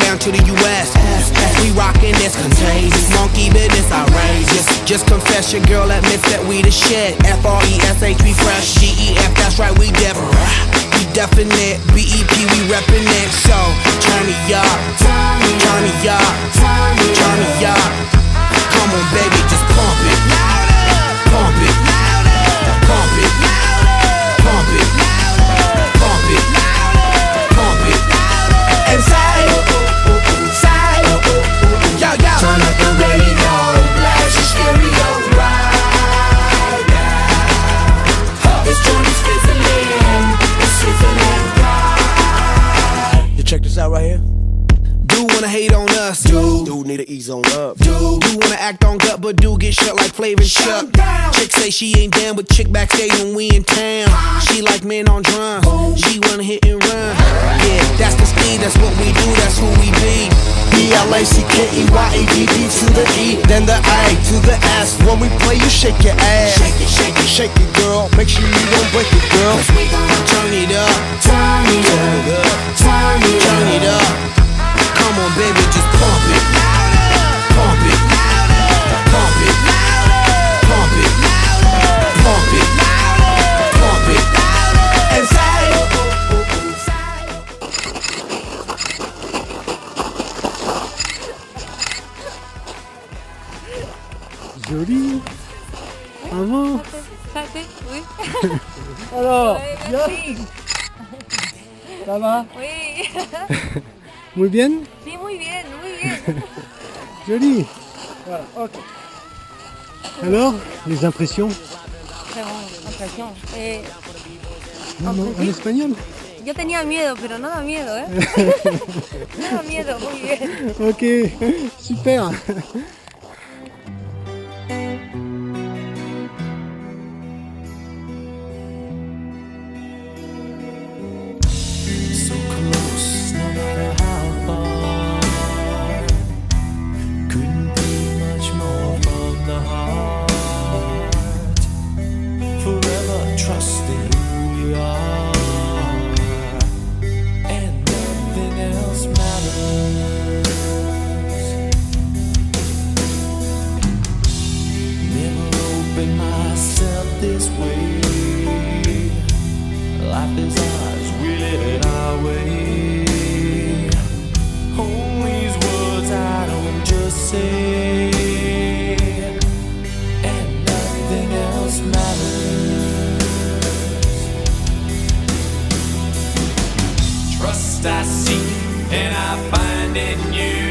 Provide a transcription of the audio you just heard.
down to the US. As we rockin' this contagious, monkey business outrageous. Just confess your girl admits that we the shit. FRESH, we fresh. GEF, that's right, we different. We definite. BEP, we reppin' it. So turn me up, turn me up, turn me up. Come on, baby, just pump it, pump it, pump it, pump it, pump it, pump it. And say, yo, yo. Turn up the radio, blast your stereo right now. This joint is fizzling, it's sizzling right. You check this out right here. Dude wanna hate on us, Dude need to ease on up. Dude wanna act on gut, but dude get shut like Flavor and Chuck. Chick say she ain't down, but chick backstage when we in town. She like men on drums, she wanna hit and run. Yeah, that's the speed, that's what we do, that's who we be. BLACKEYEDD to the E, then the A to the S. When we play, you shake your ass. Shake it, shake it, Shake it, girl. Make sure you don't break it, girl. cause we gon' Turn it up, turn it up, turn it turn up. it up. Come on, baby, just pump it, pump it, pump it, pump it, pump it, pump it, and say. Joli. Maman. Oui. Alors, bien, Oui. ça va? Oui. Muy bien? Sí, muy bien, muy bien. Joli. Voilà, ok. Alors, les impressions? Qué buena impresión. Non, non, en espagnol? Yo tenía miedo, pero no da miedo, ¿eh? No da miedo, muy bien. Ok, super. So close, no matter how far. Couldn't be much more from the heart. Forever trusting who we are, and nothing else matters. Never opened myself this way. Life is ours, we live it our way. Hold these words I don't just say, and nothing else matters. Trust I seek and I find in you.